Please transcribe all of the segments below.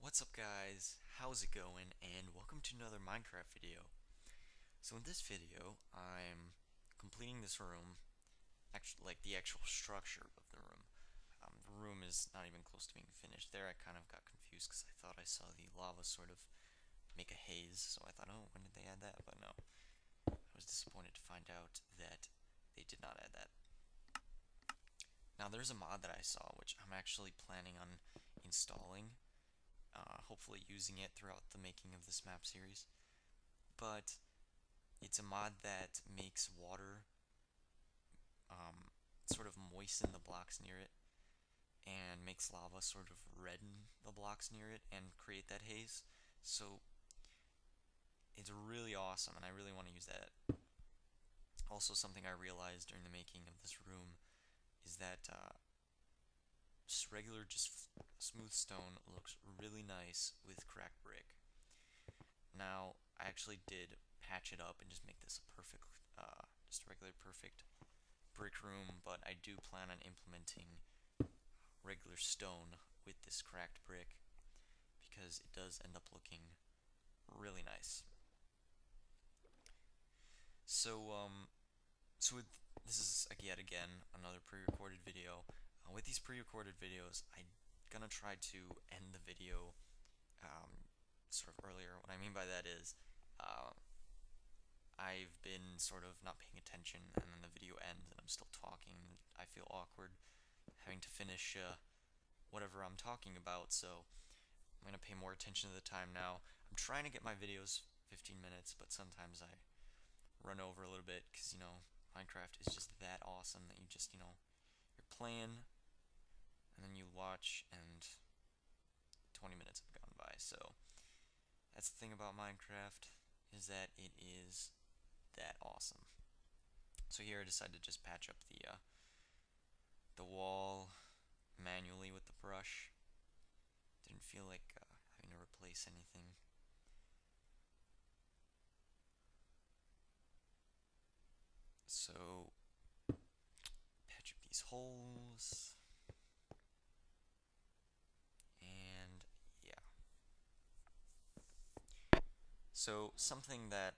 What's up guys, how's it going, and welcome to another Minecraft video. So in this video, I'm completing this room, actually like the actual structure of the room. The room is not even close to being finished. There I kind of got confused because I thought I saw the lava sort of make a haze, so I thought, oh, when did they add that? But no, I was disappointed to find out that they did not add that. Now there's a mod that I saw, which I'm actually planning on installing, hopefully using it throughout the making of this map series. But it's a mod that makes water sort of moisten the blocks near it and makes lava sort of redden the blocks near it and create that haze. So it's really awesome and I really want to use that. Also, something I realized during the making of this room is that just regular, smooth stone looks really nice with cracked brick. Now, I actually did patch it up and just make this a perfect, just a regular perfect brick room, but I do plan on implementing regular stone with this cracked brick because it does end up looking really nice. So this is yet again another pre-recorded video. With these pre-recorded videos, I'm gonna try to end the video sort of earlier. What I mean by that is, I've been sort of not paying attention, and then the video ends, and I'm still talking. I feel awkward having to finish whatever I'm talking about, so I'm gonna pay more attention to the time now. I'm trying to get my videos 15 minutes, but sometimes I run over a little bit because, Minecraft is just that awesome that you just, you're playing and then you watch and 20 minutes have gone by. So that's the thing about Minecraft, is that it is that awesome. So here I decided to just patch up the wall manually with the brush. Didn't feel like having to replace anything. So patch up these holes, and yeah. So something that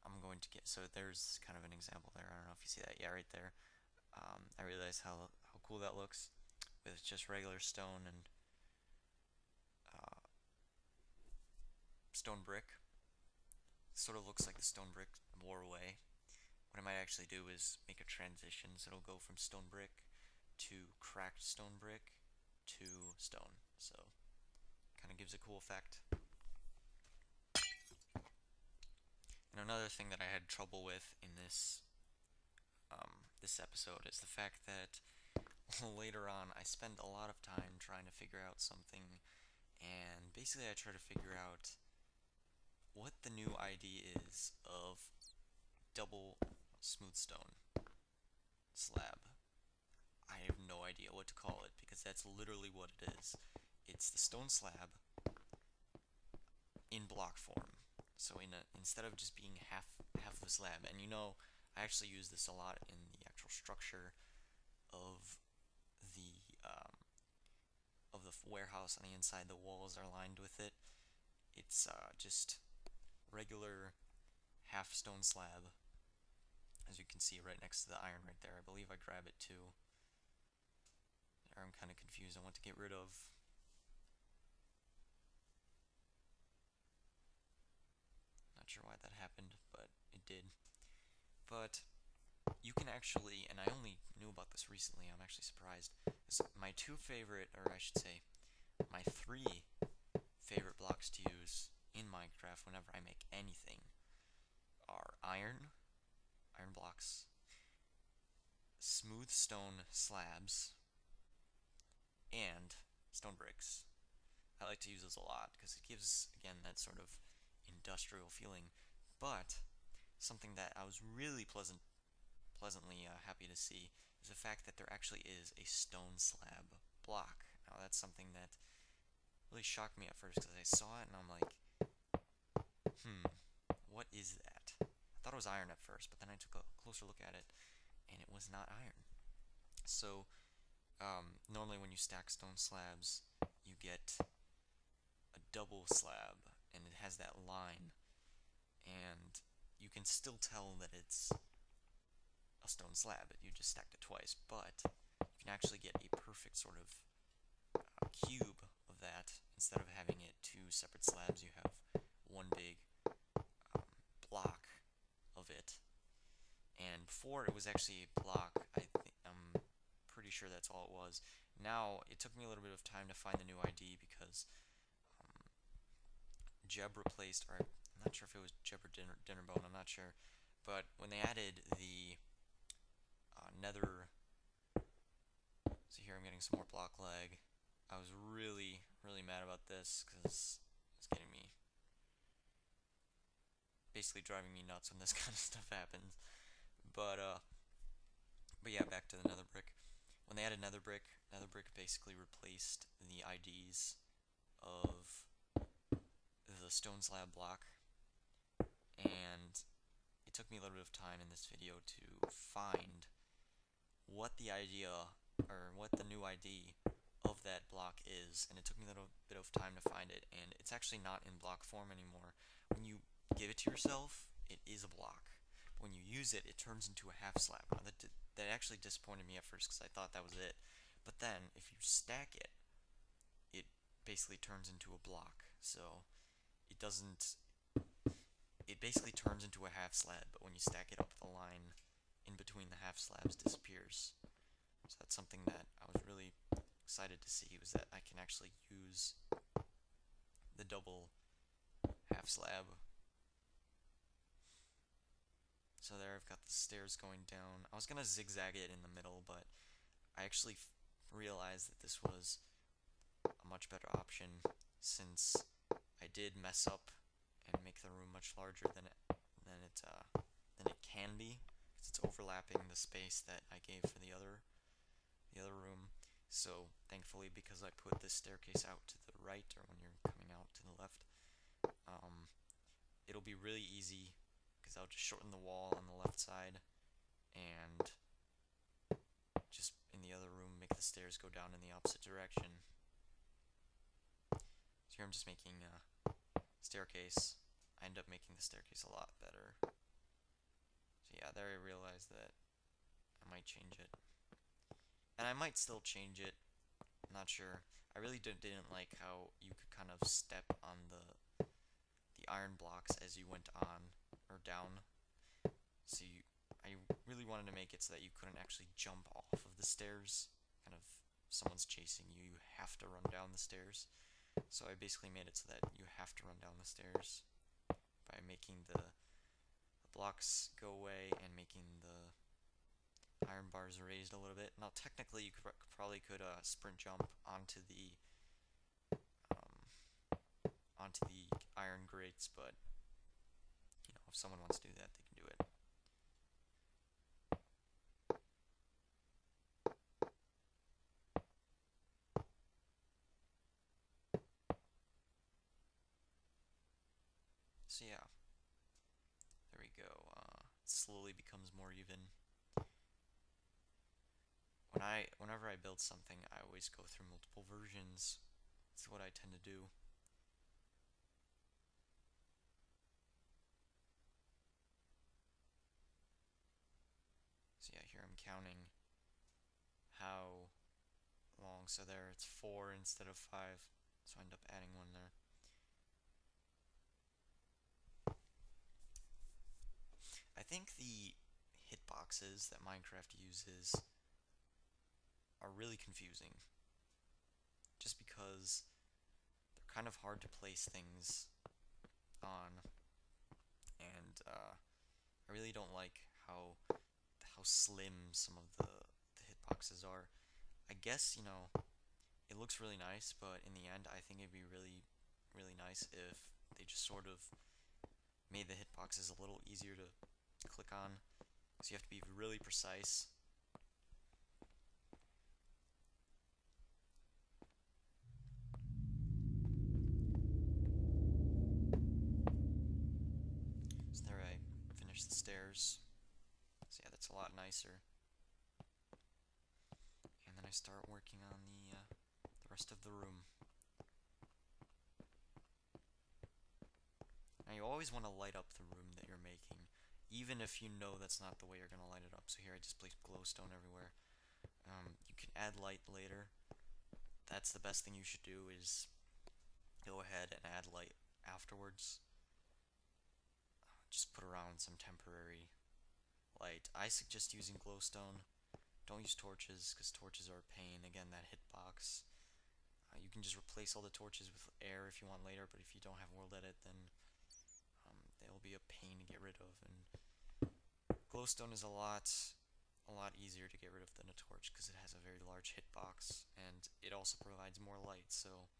I'm going to get, so there's kind of an example there. I don't know if you see that. Yeah, right there. I realize how cool that looks with just regular stone and stone brick. Sort of looks like the stone brick wore away. What I might actually do is make a transition, so it'll go from stone brick to cracked stone brick to stone. So kind of gives a cool effect. And another thing that I had trouble with in this this episode is the fact that later on I spend a lot of time trying to figure out something, and basically I try to figure out what the new ID is of double smooth stone slab. I have no idea what to call it because that's literally what it is. It's the stone slab in block form. So instead of just being half of a slab, and I actually use this a lot in the actual structure of the warehouse. On the inside, the walls are lined with it. It's just regular half stone slab, as you can see right next to the iron right there. I believe I grab it too. There, I'm kind of confused on what to get rid of. Not sure why that happened, but it did. But you can actually, and I only knew about this recently, I'm actually surprised, is my two favorite, or I should say, my three favorite blocks to use in Minecraft whenever I make anything are iron blocks, smooth stone slabs, and stone bricks. I like to use those a lot because it gives, again, that sort of industrial feeling. But something that I was really pleasantly happy to see is the fact that there actually is a stone slab block. Now that's something that really shocked me at first because I saw it and I'm like, what is that? I thought it was iron at first, but then I took a closer look at it and it was not iron. So normally when you stack stone slabs, you get double slab, and it has that line, and you can still tell that it's a stone slab. You just stacked it twice, but you can actually get a perfect sort of cube of that. Instead of having it two separate slabs, you have one big block of it. And before it was actually a block, I'm pretty sure that's all it was. Now, it took me a little bit of time to find the new ID because Jeb replaced, or I'm not sure if it was Jeb or Dinnerbone, I'm not sure. But when they added the nether, so here I'm getting some more block lag. I was really, really mad about this because it's getting me, basically driving me nuts when this kind of stuff happens. But yeah, back to the nether brick. When they added nether brick basically replaced the IDs of the stone slab block, and it took me a little bit of time in this video to find what the idea, or what the new ID of that block is, and it took me a little bit of time to find it, and it's actually not in block form anymore. When you give it to yourself, it is a block. When you use it, it turns into a half slab. Now that actually disappointed me at first because I thought that was it. But then, if you stack it, it basically turns into a block. So, it doesn't... It basically turns into a half slab, but when you stack it up, the line in between the half slabs disappears. So that's something that I was really excited to see, was that I can actually use the double half slab. So there I've got the stairs going down. I was gonna zigzag it in the middle, but I actually realized that this was a much better option, since I did mess up and make the room much larger than it can be, because it's overlapping the space that I gave for the other room. So thankfully, because I put this staircase out to the right, or when you're coming out to the left, it'll be really easy, because I'll just shorten the wall on the left side, and just in the other room make the stairs go down in the opposite direction. So here I'm just making a staircase. I end up making the staircase a lot better. So yeah, there I realized that I might change it. And I might still change it, I'm not sure. I really didn't like how you could kind of step on the iron blocks as you went on or down. So I really wanted to make it so that you couldn't actually jump off of the stairs. Kind of, if someone's chasing you, you have to run down the stairs. So I basically made it so that you have to run down the stairs by making the blocks go away and making the iron bars raised a little bit. Now technically you probably could sprint jump onto the iron grates, but you know, if someone wants to do that, they can do it. So yeah, there we go. It slowly becomes more even. Whenever I build something, I always go through multiple versions. That's what I tend to do. So yeah, here I'm counting how long. So there it's 4 instead of 5. So I end up adding one there. I think the hitboxes that Minecraft uses are really confusing, just because they're kind of hard to place things on, and I really don't like how slim some of the hitboxes are. I guess, you know, it looks really nice, but in the end I think it'd be really, really nice if they just sort of made the hitboxes a little easier to click on, so you have to be really precise. So there I finished the stairs. So yeah, that's a lot nicer. And then I start working on the rest of the room. always want to light up the room that you're making, even if you know that's not the way you're going to light it up. So here I just placed glowstone everywhere. You can add light later. That's the best thing you should do, is go ahead and add light afterwards. Just put around some temporary light. I suggest using glowstone. Don't use torches, because torches are a pain. Again, that hitbox. You can just replace all the torches with air if you want later, but if you don't have world edit, then they'll be a pain to get rid of. And glowstone is a lot easier to get rid of than a torch, because it has a very large hitbox, and it also provides more light, so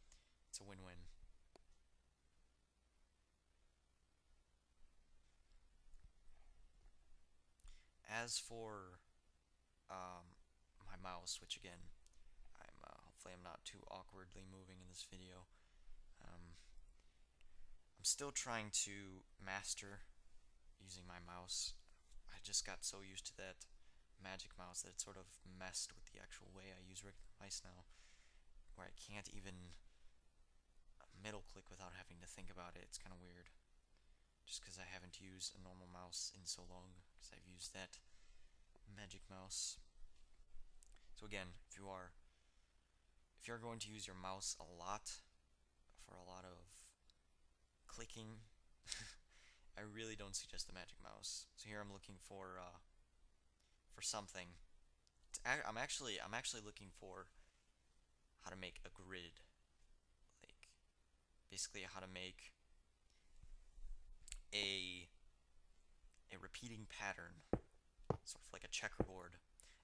it's a win-win. As for my mouse, which again, hopefully I'm not too awkwardly moving in this video. I'm still trying to master using my mouse. I just got so used to that magic mouse that it sort of messed with the actual way I use regular mice now, where I can't even middle click without having to think about it. It's kind of weird, just because I haven't used a normal mouse in so long, because I've used that magic mouse. So again, if you're going to use your mouse a lot for a lot of clicking, I really don't suggest the magic mouse. So here I'm looking for something. I'm actually looking for how to make a grid, like basically how to make a repeating pattern, sort of like a checkerboard.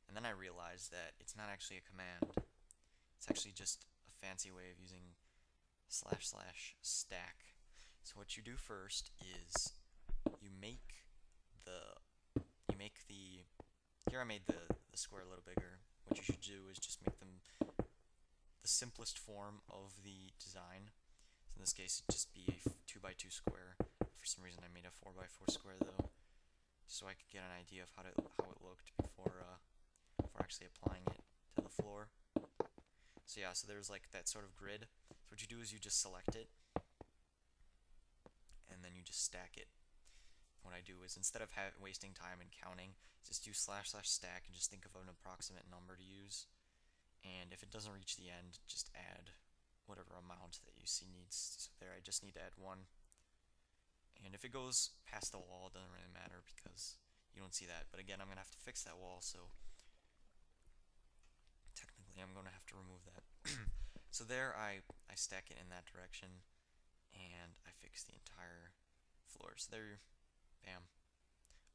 And then I realized that it's not actually a command. It's actually just a fancy way of using //stack. So what you do first is you make the here I made the square a little bigger. What you should do is just make them the simplest form of the design. So in this case, it'd just be a 2x2 square. For some reason, I made a 4x4 square though, just so I could get an idea of how it looked before actually applying it to the floor. So yeah, so there's like that sort of grid. So what you do is you just select it, and then you just stack it. What I do is, instead of wasting time and counting, just do //stack and just think of an approximate number to use. And if it doesn't reach the end, just add whatever amount that you see needs. So there, I just need to add 1. And if it goes past the wall, it doesn't really matter because you don't see that. But again, I'm going to have to fix that wall, so technically I'm going to have to remove that. So there, I stack it in that direction, and I fix the entire floor. So there, bam,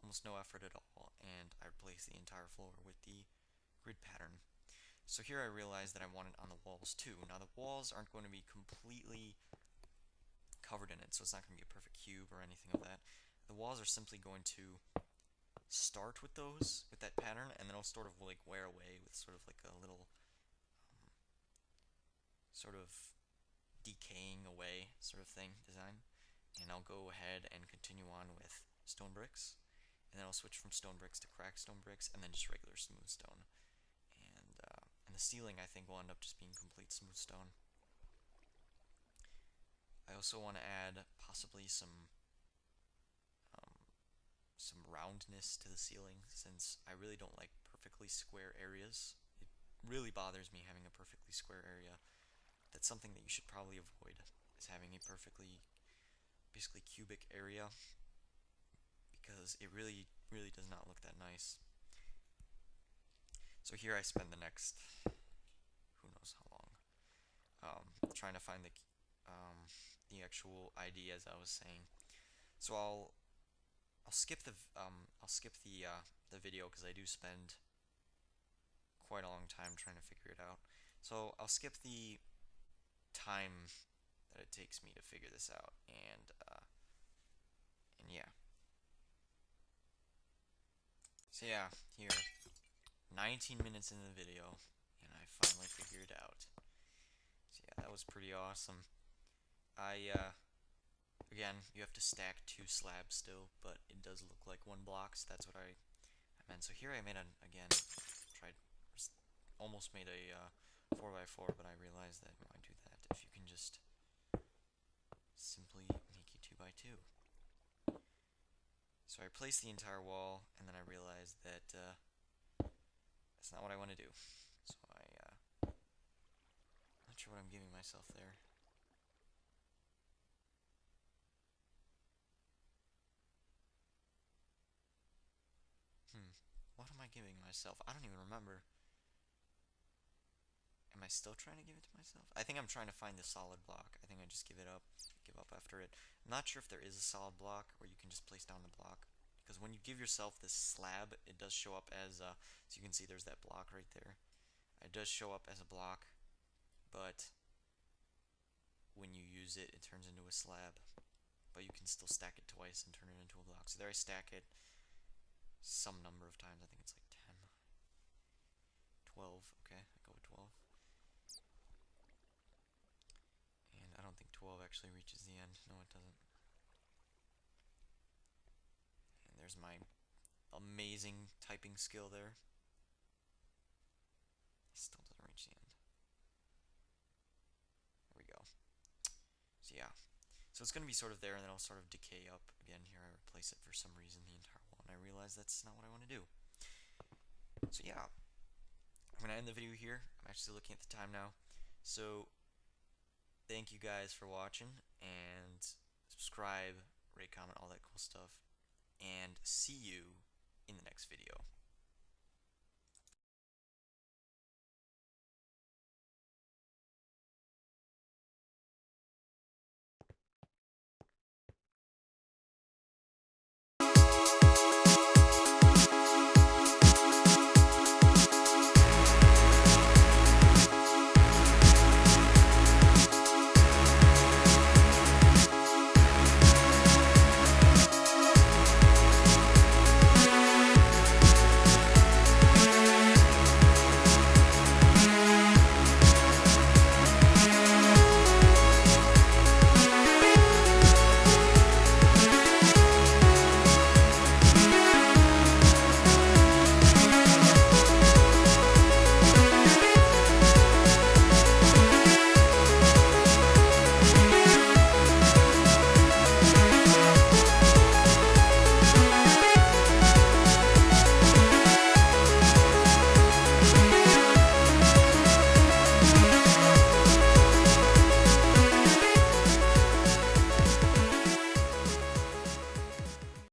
almost no effort at all, and I replace the entire floor with the grid pattern. So here I realized that I want it on the walls too. Now the walls aren't going to be completely covered in it, so it's not going to be a perfect cube or anything of that. The walls are simply going to start with that pattern, and then it'll sort of like wear away with sort of like a little sort of decaying away sort of thing design. And I'll go ahead and continue on with stone bricks, and then I'll switch from stone bricks to cracked stone bricks, and then just regular smooth stone. And the ceiling, I think, will end up just being complete smooth stone. I also want to add possibly some roundness to the ceiling, since I really don't like perfectly square areas. It really bothers me having a perfectly square area. That's something that you should probably avoid, is having a perfectly, basically cubic area, because it really does not look that nice. So here I spend the next, who knows how long, trying to find the actual ID, as I was saying. So I'll skip the video, because I do spend quite a long time trying to figure it out. So I'll skip the time that it takes me to figure this out, and yeah. So yeah, here, 19 minutes into the video, and I finally figured it out. So yeah, that was pretty awesome. Again, you have to stack 2 slabs still, but it does look like 1 block, so that's what I meant. So here I made almost made a 4x4, but I realized that why do that if you can just simply make it 2x2. So I replaced the entire wall, and then I realized that that's not what I want to do. So not sure what I'm giving myself there. What am I giving myself? I don't even remember. Am I still trying to give it to myself? I think I'm trying to find the solid block. I think I just give up after it. I'm not sure if there is a solid block or you can just place down the block. Because when you give yourself this slab, it does show up as, so you can see there's that block right there. It does show up as a block, but when you use it, it turns into a slab. But you can still stack it twice and turn it into a block. So there I stack it some number of times. I think it's like 10. 12. Okay, I go with 12. And I don't think 12 actually reaches the end. No, it doesn't. And there's my amazing typing skill there. Still doesn't reach the end. There we go. So yeah. So it's going to be sort of there, and then I'll sort of decay up again here. I replace it for some reason, the entire wall, and I realize that's not what I want to do. So yeah. I'm going to end the video here. I'm actually looking at the time now. So thank you guys for watching, and subscribe, rate, comment, all that cool stuff, and see you in the next video.